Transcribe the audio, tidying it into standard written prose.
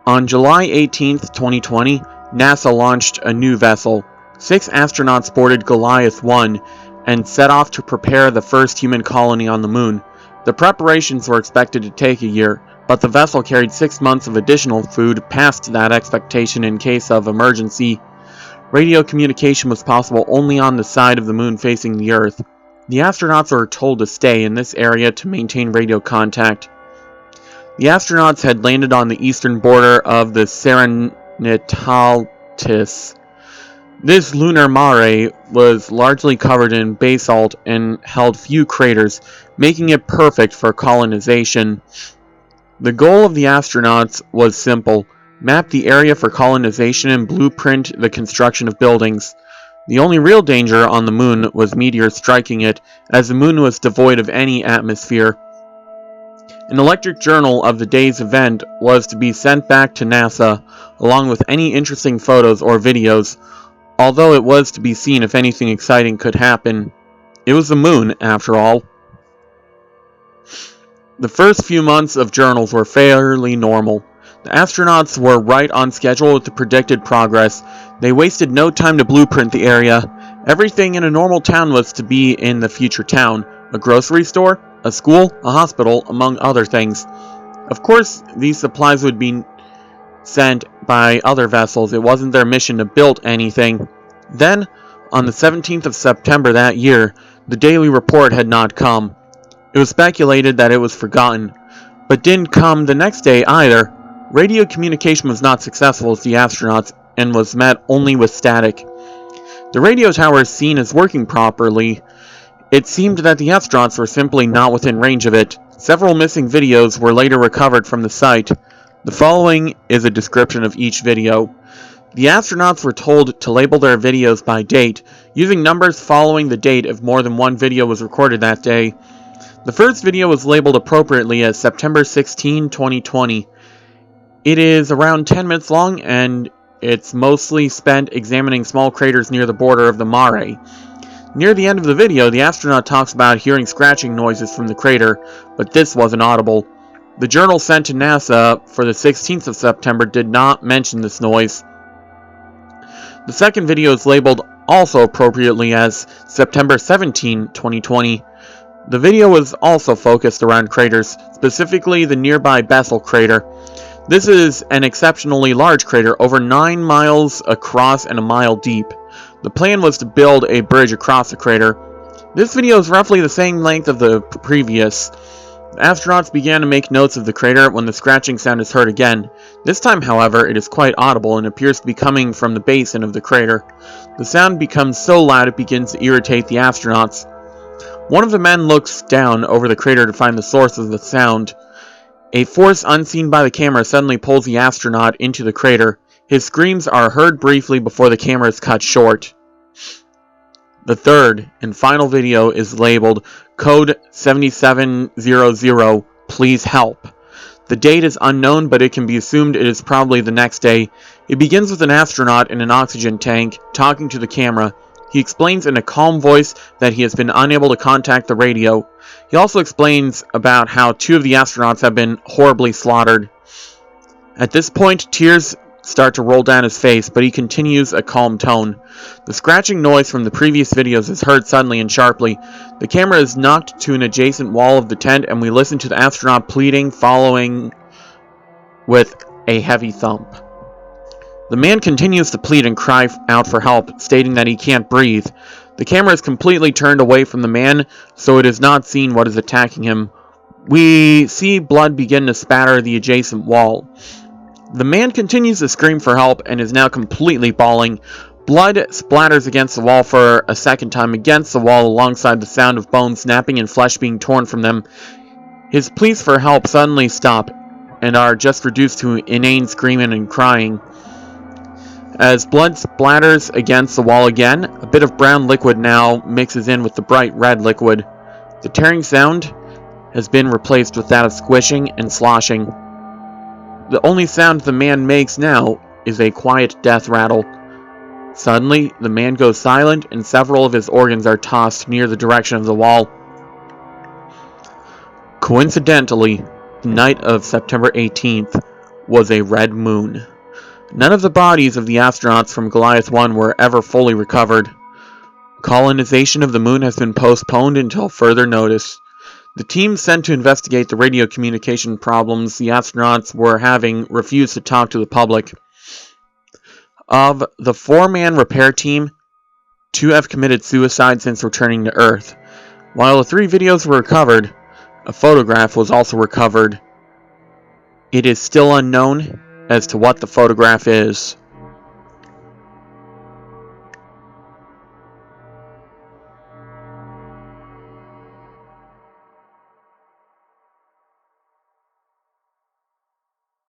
On July 18, 2020, NASA launched a new vessel. 6 astronauts boarded Goliath 1 and set off to prepare the first human colony on the moon. The preparations were expected to take a year, but the vessel carried 6 months of additional food past that expectation in case of emergency. Radio communication was possible only on the side of the moon facing the Earth. The astronauts were told to stay in this area to maintain radio contact. The astronauts had landed on the eastern border of the Serenitatis. This lunar mare was largely covered in basalt and held few craters, making it perfect for colonization. The goal of the astronauts was simple: map the area for colonization and blueprint the construction of buildings. The only real danger on the moon was meteors striking it, as the moon was devoid of any atmosphere. An electric journal of the day's event was to be sent back to NASA, along with any interesting photos or videos, although it was to be seen if anything exciting could happen. It was the moon, after all. The first few months of journals were fairly normal. The astronauts were right on schedule with the predicted progress. They wasted no time to blueprint the area. Everything in a normal town was to be in the future town: a grocery store, a school, a hospital, among other things. Of course, these supplies would be sent by other vessels. It wasn't their mission to build anything. Then, on the 17th of September that year, the daily report had not come. It was speculated that it was forgotten, but didn't come the next day either. Radio communication was not successful with the astronauts and was met only with static. The radio tower is seen as working properly. It seemed that the astronauts were simply not within range of it. Several missing videos were later recovered from the site. The following is a description of each video. The astronauts were told to label their videos by date, using numbers following the date if more than one video was recorded that day. The first video was labeled appropriately as September 16, 2020. It is around 10 minutes long, and it's mostly spent examining small craters near the border of the mare. Near the end of the video, the astronaut talks about hearing scratching noises from the crater, but this wasn't audible. The journal sent to NASA for the 16th of September did not mention this noise. The second video is labeled also appropriately as September 17, 2020. The video was also focused around craters, specifically the nearby Bessel crater. This is an exceptionally large crater, over 9 miles across and a mile deep. The plan was to build a bridge across the crater. This video is roughly the same length of the previous. The astronauts began to make notes of the crater when the scratching sound is heard again. This time, however, it is quite audible and appears to be coming from the basin of the crater. The sound becomes so loud it begins to irritate the astronauts. One of the men looks down over the crater to find the source of the sound. A force unseen by the camera suddenly pulls the astronaut into the crater. His screams are heard briefly before the camera is cut short. The third and final video is labeled Code 7700, Please Help. The date is unknown, but it can be assumed it is probably the next day. It begins with an astronaut in an oxygen tank talking to the camera. He explains in a calm voice that he has been unable to contact the radio. He also explains about how 2 of the astronauts have been horribly slaughtered. At this point, tears start to roll down his face, but he continues a calm tone. The scratching noise from the previous videos is heard suddenly and sharply. The camera is knocked to an adjacent wall of the tent, and we listen to the astronaut pleading, following with a heavy thump. The man continues to plead and cry out for help, stating that he can't breathe. The camera is completely turned away from the man, so it is not seen what is attacking him. We see blood begin to spatter the adjacent wall. The man continues to scream for help and is now completely bawling. Blood splatters against the wall for a second time against the wall alongside the sound of bones snapping and flesh being torn from them. His pleas for help suddenly stop and are just reduced to inane screaming and crying. As blood splatters against the wall again, a bit of brown liquid now mixes in with the bright red liquid. The tearing sound has been replaced with that of squishing and sloshing. The only sound the man makes now is a quiet death rattle. Suddenly, the man goes silent and several of his organs are tossed near the direction of the wall. Coincidentally, the night of September 18th was a red moon. None of the bodies of the astronauts from Goliath 1 were ever fully recovered. Colonization of the moon has been postponed until further notice. The team sent to investigate the radio communication problems the astronauts were having refused to talk to the public. Of the 4-man repair team, 2 have committed suicide since returning to Earth. While the 3 videos were recovered, a photograph was also recovered. It is still unknown as to what the photograph is.